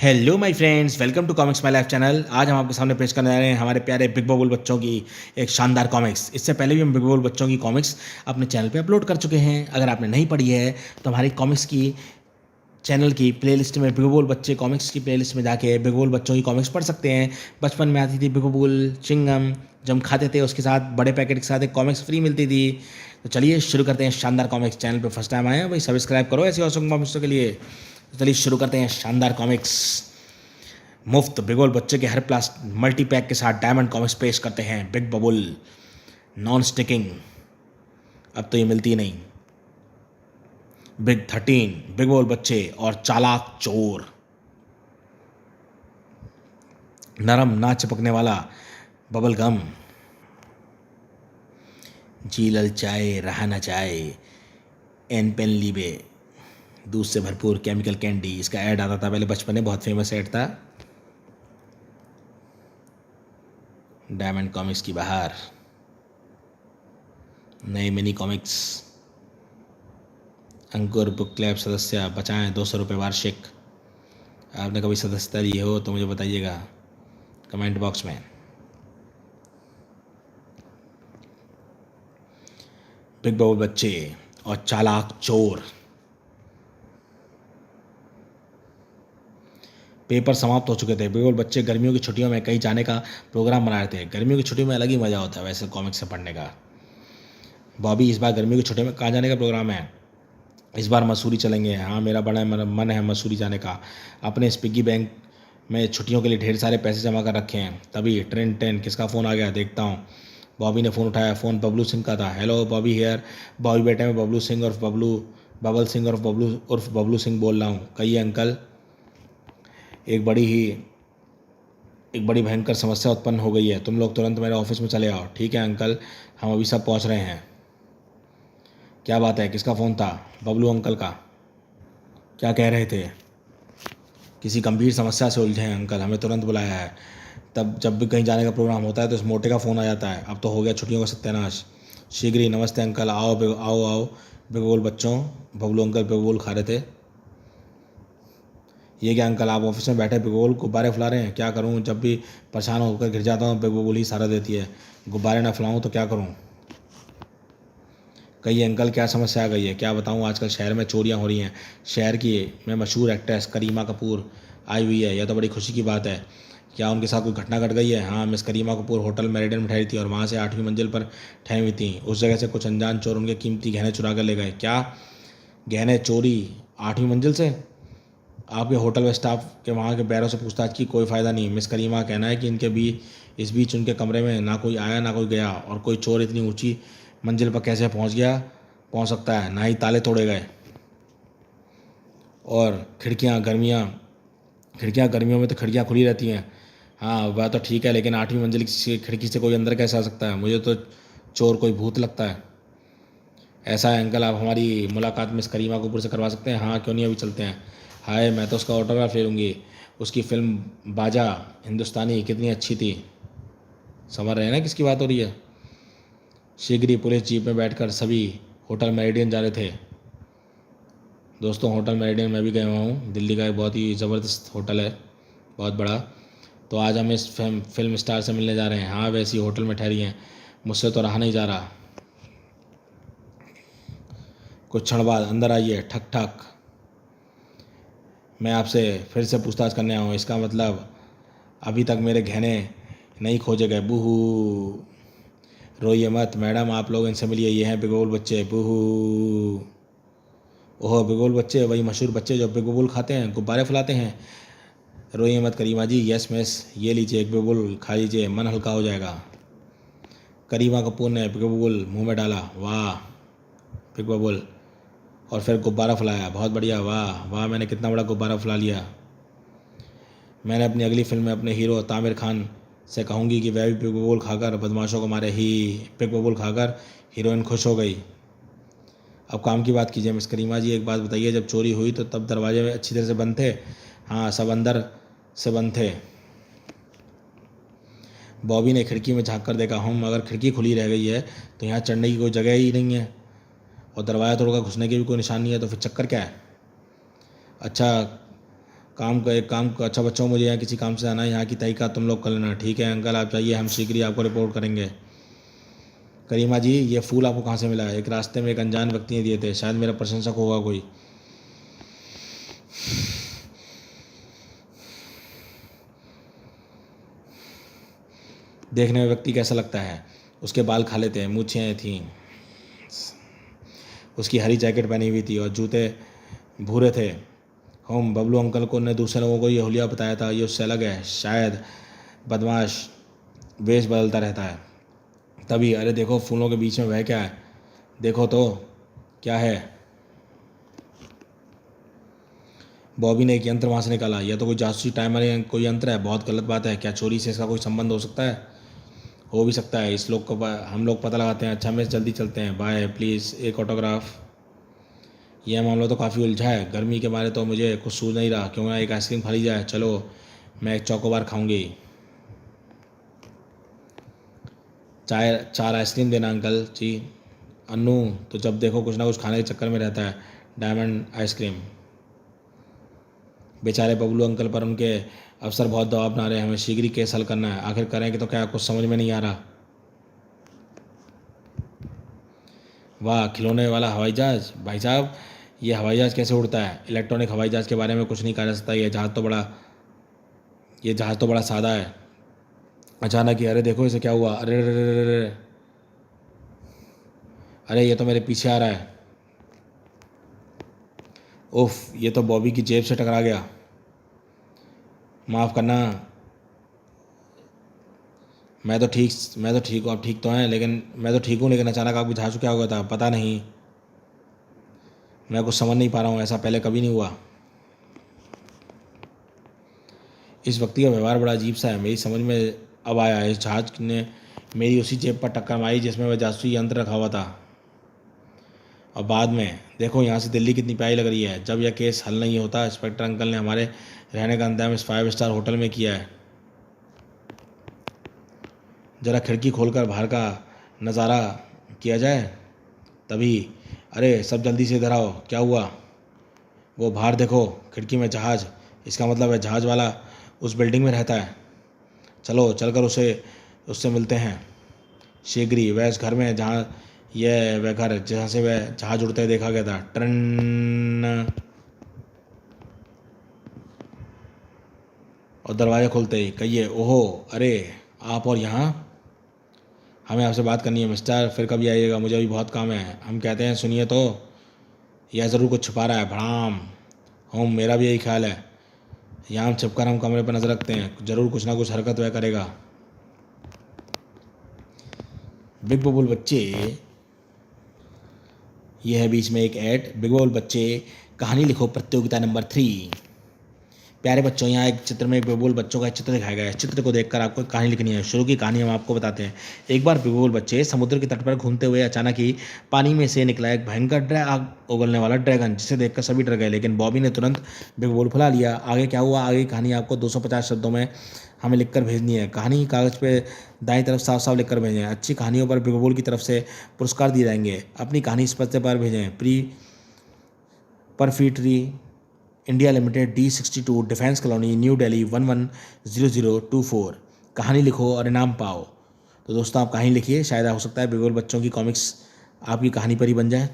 Hello my friends, welcome to comics my life channel. आज हम आपके सामने पेश करने जा रहे हैं हमारे प्यारे बिग बबूल बच्चों की एक शानदार कॉमिक्स। इससे पहले भी हम बिग बबूल बच्चों की कॉमिक्स अपने चैनल पे अपलोड कर चुके हैं। अगर आपने नहीं पढ़ी है तो हमारी कॉमिक्स की चैनल की प्लेलिस्ट में बिग बबूल बच्चे कॉमिक्स की प्लेलिस्ट में जाके बिग बबूल बच्चों की कॉमिक्स पढ़ सकते हैं। बचपन में आती थी बिग बबूल चिंगम, जब हम खाते थे उसके साथ बड़े पैकेट के साथ एक कॉमिक्स फ्री मिलती थी। तो चलिए शुरू करते हैं शानदार कॉमिक्स। चैनल पे फर्स्ट टाइम आए हैं भाई, सब्सक्राइब करो ऐसी औसम कॉमिक्सों के लिए। तो चलिए शुरू करते हैं शानदार कॉमिक्स। मुफ्त बिग बबूल बच्चे के हर प्लास मल्टी पैक के साथ डायमंड कॉमिक्स पेश करते हैं बिग बबूल नॉन स्टिकिंग। अब तो ये मिलती ही नहीं। बिग 13 बिग बबूल बच्चे और चालाक चोर। नरम ना चिपकने वाला बबल गम। जी ललचाए रहा न जाए एन पेन लीबे। दूध से भरपूर केमिकल कैंडी। इसका ऐड आता था पहले बचपन में, बहुत फेमस ऐड था। डायमंड कॉमिक्स की बहार। नए मिनी कॉमिक्स। अंकुर बुक क्लब सदस्य बचाएं 200 रुपये वार्षिक। आपने कभी सदस्यता ली हो तो मुझे बताइएगा कमेंट बॉक्स में। बिग बबूल बच्चे और चालाक चोर। पेपर समाप्त हो चुके थे। बिग बबूल बच्चे गर्मियों की छुट्टियों में कहीं जाने का प्रोग्राम बना रहे थे। गर्मियों की छुट्टियों में अलग ही मज़ा होता है वैसे कॉमिक्स से पढ़ने का। बॉबी, इस बार गर्मियों की छुट्टियों में कहाँ जाने का प्रोग्राम है? इस बार मसूरी चलेंगे। हाँ, मेरा बड़ा मन है मसूरी जाने का। अपने इस पिग्गी बैंक में छुट्टियों के लिए ढेर सारे पैसे जमा कर रखे हैं। तभी ट्रेन ट्रेन किसका फ़ोन आ गया, देखता हूँ। बॉबी ने फ़ोन उठाया। फ़ोन बबलू सिंह का था। Hello Bobby here. बॉबी बेटे, मैं बबलू सिंह उर्फ बबल सिंह उर्फ बबलू सिंह बोल रहा हूँ। कहिए अंकल। एक बड़ी ही एक बड़ी भयंकर समस्या उत्पन्न हो गई है। तुम लोग तुरंत मेरे ऑफिस में चले आओ। ठीक है अंकल, हम अभी सब पहुंच रहे हैं। क्या बात है, किसका फ़ोन था? बबलू अंकल का। क्या कह रहे थे? किसी गंभीर समस्या से उलझे हैं अंकल, हमें तुरंत बुलाया है। तब जब भी कहीं जाने का प्रोग्राम होता है तो इस मोटे का फ़ोन आ जाता है। अब तो हो गया छुट्टियों का सत्यानाश। शीघ्र ही। नमस्ते अंकल। आओ आओ आओ बिग बबूल बच्चों। बबलू अंकल बिग बबूल खा रहे थे। ये क्या अंकल, आप ऑफिस में बैठे बिग बबूल गुब्बारे फुला रहे हैं? क्या करूं, जब भी परेशान होकर गिर जाता हूं बिग बबूल ही सहारा देती है। गुब्बारे ना फुलाऊं तो क्या करूं? कहिए अंकल, क्या समस्या आ गई है? क्या बताऊं, आजकल शहर में चोरियां हो रही हैं। शहर की में मशहूर एक्ट्रेस करीमा कपूर आई हुई है। यह तो बड़ी खुशी की बात है। क्या उनके साथ कोई घटना घट गई है? हाँ, मिस करीमा कपूर होटल मेरिडियन में ठहरी थी और वहाँ से 8वीं मंजिल पर ठहरी हुई थी। उस जगह से कुछ अनजान चोर उनके कीमती गहने चुरा कर ले गए। क्या गहने चोरी 8वीं मंजिल से? आपके होटल में स्टाफ के वहाँ के बैरों से पूछताछ की, कोई फ़ायदा नहीं। मिस करीमा का कहना है कि इस बीच उनके कमरे में ना कोई आया ना कोई गया, और कोई चोर इतनी ऊंची मंजिल पर कैसे पहुँच सकता है? ना ही ताले तोड़े गए। और खिड़कियाँ गर्मियों में तो खिड़कियाँ खुली रहती हैं। हाँ वह तो ठीक है, लेकिन 8वीं मंजिल की खिड़की से कोई अंदर कैसे आ सकता है? मुझे तो चोर कोई भूत लगता है। ऐसा है अंकल, आप हमारी मुलाकात मिस करीमा कपूर से करवा सकते हैं? हाँ क्यों नहीं, अभी चलते हैं। हाय, मैं तो उसका ऑटोग्राफ ले लूँगी। उसकी फिल्म बाजा हिंदुस्तानी कितनी अच्छी थी। समझ रहे हैं ना किसकी बात हो रही है? शीघ्र ही पुलिस जीप में बैठकर सभी होटल मेरिडियन जा रहे थे। दोस्तों, होटल मेरिडियन मैं भी गया हुआ हूँ। दिल्ली का एक बहुत ही ज़बरदस्त होटल है, बहुत बड़ा। तो आज हम इस फिल्म स्टार से मिलने जा रहे हैं। हाँ, वैसी होटल में ठहरी हैं। मुझसे तो रहा नहीं जा रहा। कुछ क्षण बाद अंदर आइए। ठक ठक। मैं आपसे फिर से पूछताछ करने आया हूँ। इसका मतलब अभी तक मेरे गहने नहीं खोजे गए? बूहू। रोइए मत मैडम, आप लोग इनसे मिलिए, ये हैं बिग बबूल बच्चे। बूहू। ओह, बिग बबूल बच्चे, वही मशहूर बच्चे जो बिग बबूल खाते हैं, गुब्बारे फुलाते हैं। रोइए मत करीमा जी। यस मिस, ये लीजिए एक बिग बबूल खा लीजिए, मन हल्का हो जाएगा। करीमा कपूर ने बिग बबूल मुँह में डाला। वाह बिग बबूल। और फिर गुब्बारा फुलाया। बहुत बढ़िया। वाह वाह, मैंने कितना बड़ा गुब्बारा फुला लिया। मैंने अपनी अगली फिल्म में अपने हीरो तामिर खान से कहूँगी कि वह भी पिक बबूल खाकर बदमाशों को मारे। ही पिक बबूल खाकर हीरोइन खुश हो गई। अब काम की बात कीजिए। मिस करीमा जी, एक बात बताइए, जब चोरी हुई तो तब दरवाजे में अच्छी तरह से बंद थे? हाँ, सब अंदर से बंद थे। बॉबी ने खिड़की में झांक कर देखा। अगर खिड़की खुली रह गई है तो यहाँ चढ़ने की कोई जगह ही नहीं है, और दरवाज़ा तोड़कर घुसने की भी कोई निशान नहीं है, तो फिर चक्कर क्या है? अच्छा, अच्छा बच्चों, मुझे यहाँ किसी काम से आना है, यहाँ की तहकीकात तुम लोग कर लेना। ठीक है अंकल, आप जाइए, हम शीघ्र ही आपको रिपोर्ट करेंगे। करीमा जी, ये फूल आपको कहाँ से मिला है? एक रास्ते में एक अनजान व्यक्ति ने दिए थे, शायद मेरा प्रशंसक होगा कोई। देखने में व्यक्ति कैसा लगता है? उसके बाल खाले थे, मूछें थीं, उसकी हरी जैकेट पहनी हुई थी और जूते भूरे थे। हम बबलू अंकल को ने दूसरे लोगों को ये हुलिया बताया था, ये उससे अलग है, शायद बदमाश वेश बदलता रहता है। तभी अरे देखो, फूलों के बीच में वह क्या है? देखो तो क्या है? बॉबी ने एक यंत्र वहाँ से निकाला। यह तो कोई जासूसी टाइमर या कोई यंत्र है। बहुत गलत बात है। क्या चोरी से इसका कोई संबंध हो सकता है? हो भी सकता है। इस लोग को हम लोग पता लगाते हैं। अच्छा, मैं जल्दी चलते हैं, बाय। प्लीज़ एक ऑटोग्राफ। यह मामला तो काफ़ी उलझा है। गर्मी के मारे तो मुझे कुछ सूझ नहीं रहा। क्यों ना एक आइसक्रीम खा ली जाए? चलो, मैं एक चौकोबार खाऊंगी। 4 आइसक्रीम देना अंकल जी। अन्नू तो जब देखो कुछ ना कुछ खाने के चक्कर में रहता है। Diamond ice cream. बेचारे बबलू अंकल पर उनके अफसर बहुत दबाव बना रहे हैं। हमें शीघ्र ही केस हल करना है। आखिर करें कि तो क्या, कुछ समझ में नहीं आ रहा। वाह, खिलौने वाला हवाई जहाज़। भाई साहब, ये हवाई जहाज़ कैसे उड़ता है? इलेक्ट्रॉनिक हवाई जहाज़ के बारे में कुछ नहीं कहा जा सकता। ये जहाज़ तो बड़ा सादा है। अचानक ही अरे देखो इसे क्या हुआ? अरे अरे अरे अरे अरे, अरे ये तो मेरे पीछे आ रहा है। उफ, ये तो बॉबी की जेब से टकरा गया। माफ़ करना। मैं तो ठीक हूँ। आप ठीक तो हैं? लेकिन मैं तो ठीक हूँ, लेकिन अचानक आपकी जहाज़ को क्या हो गया था? पता नहीं, मैं कुछ समझ नहीं पा रहा हूँ। ऐसा पहले कभी नहीं हुआ। इस व्यक्ति का व्यवहार बड़ा अजीब सा है। मेरी समझ में अब आया। इस जहाज ने मेरी उसी जेब पर टक्कर मारी जिसमें वह जासूसी यंत्र रखा हुआ था। और बाद में देखो, यहाँ से दिल्ली कितनी प्यारी लग रही है। जब यह केस हल नहीं होता, इंस्पेक्टर अंकल ने हमारे रहने का इंतजाम इस 5 स्टार होटल में किया है। ज़रा खिड़की खोलकर बाहर का नज़ारा किया जाए। तभी अरे सब जल्दी से इधर आओ। क्या हुआ? वो बाहर देखो, खिड़की में जहाज़। इसका मतलब है जहाज़ वाला उस बिल्डिंग में रहता है। चलो चलकर उससे मिलते हैं शीघ्र ही। वह इस घर में जहाँ यह वह घर जहाँ से वह जहाज़ उड़ते हुए देखा गया था। ट्रन। और दरवाज़ा खुलते ही कहिए, ओहो, अरे आप और यहाँ? हमें आपसे बात करनी है मिस्टर। फिर कभी आइएगा, मुझे अभी बहुत काम है। हम कहते हैं सुनिए तो, यह ज़रूर कुछ छुपा रहा है। भड़ाम। हम, मेरा भी यही ख्याल है। यहाँ छिपकर हम कमरे पर नजर रखते हैं, ज़रूर कुछ ना कुछ हरकत वह करेगा। बिग बबुल बच्चे। यह है बीच में एक ऐड। बिग बबुल बच्चे, कहानी लिखो प्रतियोगिता नंबर 3। प्यारे बच्चों, यहाँ एक चित्र में एक बिग बबुल बच्चों का एक चित्र दिखाया गया है। चित्र को देखकर आपको एक कहानी लिखनी है। शुरू की कहानी हम आपको बताते हैं। एक बार बिग बबुल बच्चे समुद्र के तट पर घूमते हुए अचानक ही पानी में से निकला एक भयंकर आग उगलने वाला ड्रैगन, जिसे देखकर सभी डर गए। लेकिन बॉबी ने तुरंत बिग बबुल फुला लिया। आगे क्या हुआ? आगे की कहानी आपको 250 शब्दों में हमें लिखकर भेजनी है। कहानी कागज़ पे दाईं तरफ साफ साफ लिखकर भेजें। अच्छी कहानियों पर बिग बबुल की तरफ से पुरस्कार दिए जाएंगे। अपनी कहानी इस पते पर भेजें। Perfetti India limited, D62, defence colony, new Delhi 110024। कहानी लिखो और इनाम पाओ। तो दोस्तों, आप कहानी लिखिए। शायद हो सकता है बिग बबुल बच्चों की कॉमिक्स आपकी कहानी पर ही बन जाए।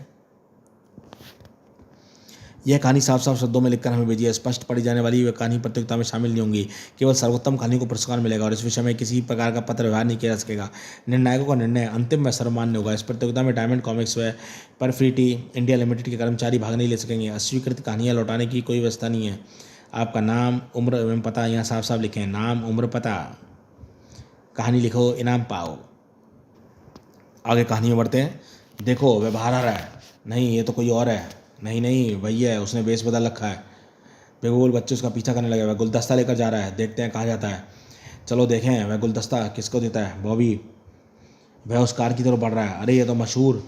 यह कहानी साफ साफ शब्दों में लिखकर हमें भेजिए। स्पष्ट पढ़ी जाने वाली यह कहानी प्रतियोगिता में शामिल नहीं होंगी। केवल सर्वोत्तम कहानी को पुरस्कार मिलेगा और इस विषय में किसी प्रकार का पत्र व्यवहार नहीं किया जा सकेगा। निर्णायकों का निर्णय अंतिम व सर्वमान्य होगा। इस प्रतियोगिता में डायमंड कॉमिक्स व परफ्रीटी इंडिया लिमिटेड के कर्मचारी भाग नहीं ले सकेंगे। अस्वीकृत कहानियाँ लौटाने की कोई व्यवस्था नहीं है। आपका नाम, उम्र एवं पता यहाँ साफ साफ लिखें। नाम, उम्र, पता। कहानी लिखो, इनाम पाओ। आगे कहानी में बढ़ते हैं। देखो, वह बाहर आ रहा है। नहीं, ये तो कोई और है। नहीं नहीं, वही है, उसने बेस बदल रखा है। बिग बबुल बच्चे उसका पीछा करने लगे। वह गुलदस्ता लेकर जा रहा है। देखते हैं कहाँ जाता है। चलो देखें वह गुलदस्ता किसको देता है। बॉबी। वह उस कार की तरफ बढ़ रहा है। अरे ये तो मशहूर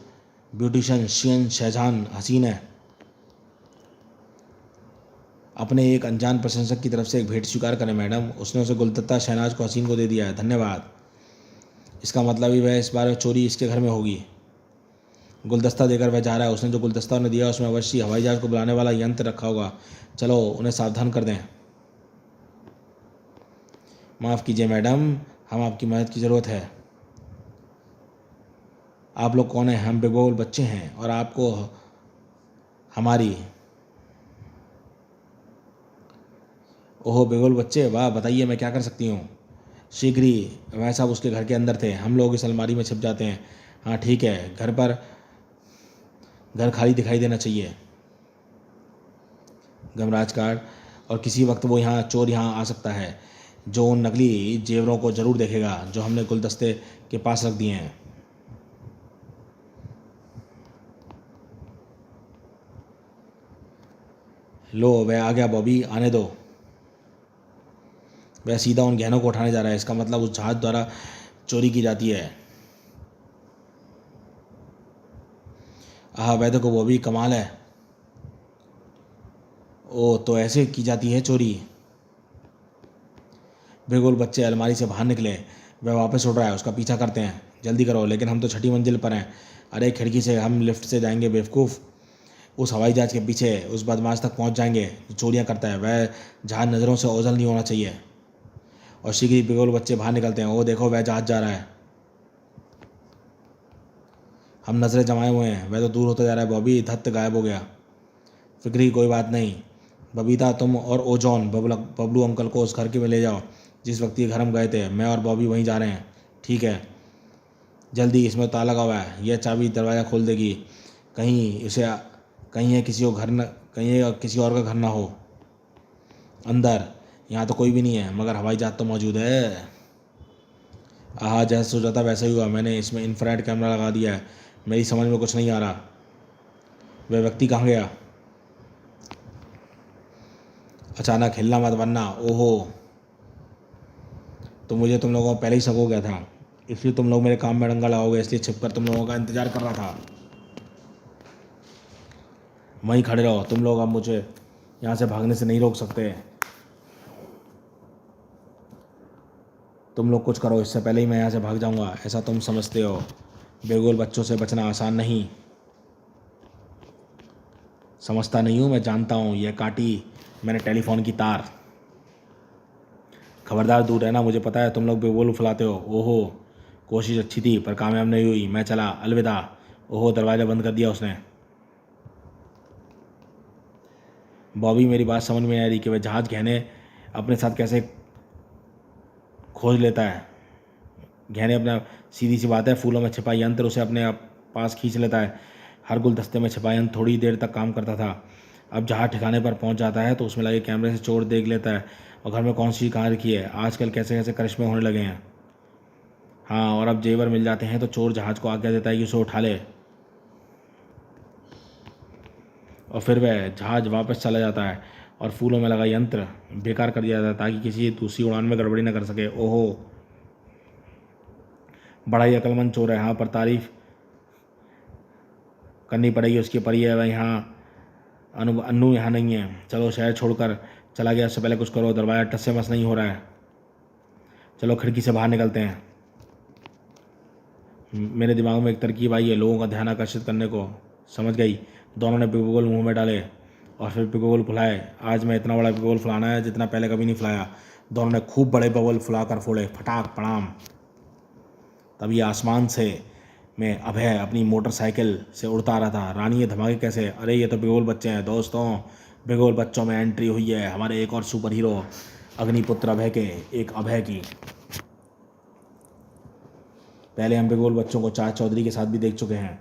ब्यूटिशियन शियन शहजान हसीन है। अपने एक अनजान प्रशंसक की तरफ से एक भेंट स्वीकार करें मैडम। उसने उसे गुलदस्ता शहनाज को हसीन को दे दिया है। धन्यवाद। इसका मतलब ही वह इस बार चोरी इसके घर में होगी। गुलदस्ता देकर वह जा रहा है। उसने जो गुलदस्ता उन्हें दिया उसमें अवश्य हवाई जहाज़ को बुलाने वाला यंत्र रखा होगा। चलो उन्हें सावधान कर दें। माफ़ कीजिए मैडम, हम आपकी मदद की ज़रूरत है। आप लोग कौन हैं? हम बेगोल बच्चे हैं और आपको हमारी। ओहो बेगोल बच्चे, वाह, बताइए मैं क्या कर सकती हूँ? शीघ्र ही। वह साहब उसके घर के अंदर थे, हम लोग इस अलमारी में छिप जाते हैं। हाँ ठीक है, घर खाली दिखाई देना चाहिए। गमराज कार्ड। और किसी वक्त वो चोर यहाँ आ सकता है, जो उन नकली जेवरों को ज़रूर देखेगा जो हमने गुलदस्ते के पास रख दिए हैं। लो वह आ गया बॉबी, आने दो। वह सीधा उन गहनों को उठाने जा रहा है, इसका मतलब उस जहाज द्वारा चोरी की जाती है। वह देखो बॉबी, कमाल है। ओ तो ऐसे की जाती है चोरी। बिल्कुल बच्चे अलमारी से बाहर निकले। वह वापस उड़ रहा है, उसका पीछा करते हैं। जल्दी करो, लेकिन हम तो छठी मंजिल पर हैं। अरे खिड़की से हम लिफ्ट से जाएंगे बेवकूफ़। उस हवाई जहाज़ के पीछे उस बदमाश तक पहुंच जाएंगे जो चोरियां करता है। वह जहाज़ नज़रों से ओझल नहीं होना चाहिए। और शीघ्र ही बिगुल बच्चे बाहर निकलते हैं। ओ देखो वह जहाज़ जा रहा है, हम नज़रें जमाए हुए हैं। वह तो दूर होता जा रहा है। बॉबी धत्त गायब हो गया। फिक्र की कोई बात नहीं। बबीता, तुम और ओजॉन बबलू अंकल को उस घर के में ले जाओ जिस व्यक्ति के घर हम गए थे। मैं और बॉबी वहीं जा रहे हैं। ठीक है, जल्दी, इसमें ताला लगा हुआ है, यह चाबी दरवाज़ा खोल देगी। कहीं इसे कहीं है किसी को घर न कहीं ये किसी और का घर ना हो। अंदर यहाँ तो कोई भी नहीं है, मगर हवाई जहाज तो मौजूद है। जैसा सोचा था वैसा ही हुआ। मैंने इसमें इंफ्रारेड कैमरा लगा दिया है। मेरी समझ में कुछ नहीं आ रहा, वह व्यक्ति कहाँ गया? अचानक हिलना मत वरना। ओहो, तो मुझे तुम लोगों को पहले ही शक हो गया था, इसलिए तुम लोग मेरे काम में डंगा लगाओगे, इसलिए छिपकर तुम लोगों का इंतजार कर रहा था। वहीं खड़े रहो तुम लोग, अब मुझे यहाँ से भागने से नहीं रोक सकते। तुम लोग कुछ करो, इससे पहले ही मैं यहाँ से भाग जाऊँगा, ऐसा तुम समझते हो। बेगोल बच्चों से बचना आसान नहीं। समझता नहीं हूँ, मैं जानता हूँ। यह काटी मैंने टेलीफोन की तार। खबरदार, दूर रहना, मुझे पता है तुम लोग बेगोल फुलाते हो। ओहो, कोशिश अच्छी थी पर कामयाब नहीं हुई। मैं चला, अलविदा। ओहो, दरवाज़ा बंद कर दिया उसने। बॉबी, मेरी बात समझ में आ रही कि वह जहाज़ गहने अपने साथ कैसे खोज लेता है। गहने अपना, सीधी सी बात है, फूलों में छिपा यंत्र उसे अपने पास खींच लेता है। हर गुलदस्ते में छिपा यंत्र थोड़ी देर तक काम करता था। अब जहाज़ ठिकाने पर पहुंच जाता है तो उसमें लगे कैमरे से चोर देख लेता है और घर में कौन सी कहाँ रखी है। आजकल कैसे कैसे करिश्मे होने लगे हैं। हाँ, और अब जेवर मिल जाते हैं तो चोर जहाज़ को आज्ञा देता है कि उसे उठा ले, और फिर वह जहाज़ वापस चला जाता है और फूलों में लगा यंत्र बेकार कर दिया जाता है ताकि किसी दूसरी उड़ान में गड़बड़ी न कर सके। ओहो, बड़ा ही अक्लमंद चोर है। हाँ, पर तारीफ करनी पड़ेगी उसकी, पर यह वह यहाँ अन्नू यहाँ नहीं है। चलो, शहर छोड़कर चला गया, उससे पहले कुछ करो। दरवाज़ा टस से मस नहीं हो रहा है। चलो खिड़की से बाहर निकलते हैं। मेरे दिमाग में एक तरकीब आई है लोगों का ध्यान आकर्षित करने को। समझ गई। दोनों ने पिकोगोल मुंह में डाले और फिर पिकोगोल फुलाए। आज मैं इतना बड़ा पिकोगोल फुलाना है जितना पहले कभी नहीं फुलाया। दोनों ने खूब बड़े बबल फुलाकर फोड़े, फटाक पड़ाम। तभी आसमान से मैं अभय अपनी मोटरसाइकिल से उड़ता आ रहा था। रानी, ये धमाके कैसे? अरे ये तो बेगोल बच्चे हैं दोस्तों। बेगोल बच्चों में एंट्री हुई है हमारे एक और सुपर हीरो अग्निपुत्र अभय के, एक अभय की। पहले हम बेगोल बच्चों को चार चौधरी के साथ भी देख चुके हैं।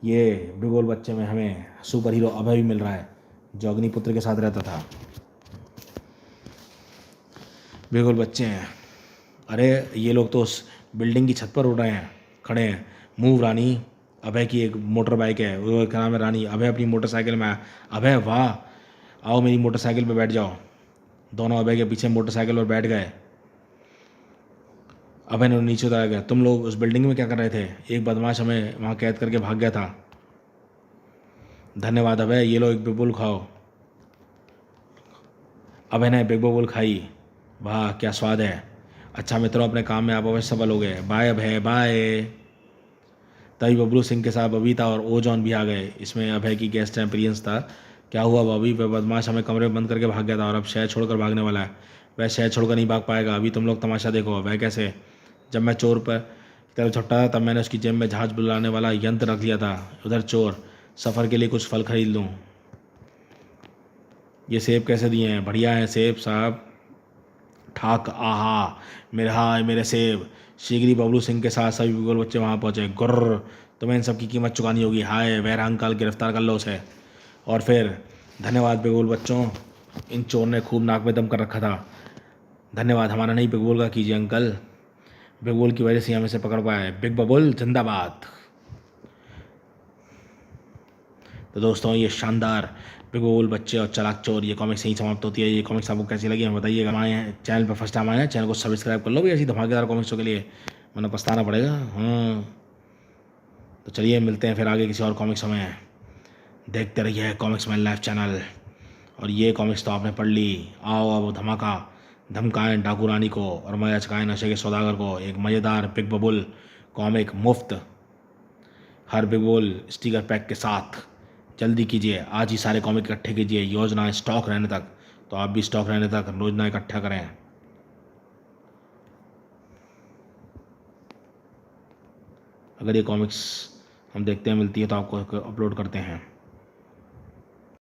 ये बेगोल बच्चे में हमें सुपर हीरो अभय भी मिल रहा है जो अग्निपुत्र के साथ रहता था। बेगोल बच्चे हैं। अरे ये लोग तो उस बिल्डिंग की छत पर उड़ रहे हैं, खड़े हैं। मूव रानी। अभय की एक मोटर बाइक है, वो क्या नाम है, रानी। अभय अपनी मोटरसाइकिल में आया। अभय, वाह, आओ मेरी मोटरसाइकिल पर बैठ जाओ। दोनों अभय के पीछे मोटरसाइकिल पर बैठ गए। अभय ने नीचे उतारा गया। तुम लोग उस बिल्डिंग में क्या कर रहे थे? एक बदमाश हमें वहाँ कैद करके भाग गया था। धन्यवाद अभय, ये लो एक बिग बुल खाओ। अभय ने बिग बुल खाई। वाह क्या स्वाद है। अच्छा मित्रों, अपने काम में आप अवश्य सफल हो गए। बाय अभय, बाय। तभी बबलू सिंह के साथ बबीता और ओजॉन भी आ गए। इसमें अभय की गेस्ट अपीयरेंस था। क्या हुआ बॉबी? वह बदमाश हमें कमरे में बंद करके भाग गया था और अब शहर छोड़कर भागने वाला है। वह शहर छोड़कर नहीं भाग पाएगा। अभी तुम लोग तमाशा देखो। वह कैसे? जब मैं चोर पर की तरफ झपटा था तब मैंने उसकी जेब में जहाज बुलाने वाला यंत्र रख लिया था। उधर चोर, सफ़र के लिए कुछ फल खरीद लूँ। ये सेब कैसे दिए हैं? बढ़िया हैं सेब साहब। ठाक आहा, मेरे हाय मेरे सेब। शीघ्र ही बबलू सिंह के साथ सभी बिगुल बच्चे वहां पहुंचे। गुर्र, तुम्हें इन सब की कीमत चुकानी होगी। हाय वह अंकल, गिरफ्तार कर लो उसे। और फिर धन्यवाद बिगुल बच्चों, इन चोर ने खूब नाक में दम कर रखा था। धन्यवाद हमारा नहीं, बिगुल का कीजिए अंकल। बिगुल की वजह से हम इसे पकड़ पाए। बिग बबुल जिंदाबाद। तो दोस्तों ये शानदार बिगुल बच्चे और चालाक चोर ये कॉमिक्स यहीं समाप्त होती है। ये कॉमिक्स आपको कैसी लगी हमें बताइएगा। हमारे चैनल पर फर्स्ट टाइम आए हैं, चैनल को सब्सक्राइब कर लो भी ऐसी धमाकेदार कॉमिक्सों के लिए, वरना पछताना पड़ेगा। तो चलिए मिलते हैं फिर आगे किसी और कॉमिक्स में। देखते रहिए कॉमिक्स मैन लाइव चैनल। और ये कॉमिक्स तो आपने पढ़ ली, आओ अब धमाका धमकाएं डाकू रानी को और मजा चकाएं नशे के सौदागर को। एक मज़ेदार बिग बबुल कॉमिक मुफ्त हर बिग बबुल स्टिकर पैक के साथ। जल्दी कीजिए, आज ही सारे कॉमिक इकट्ठे कीजिए, योजना स्टॉक रहने तक। तो आप भी स्टॉक रहने तक योजना इकट्ठा करें। अगर ये कॉमिक्स हम देखते हैं मिलती है तो आपको अपलोड करते हैं।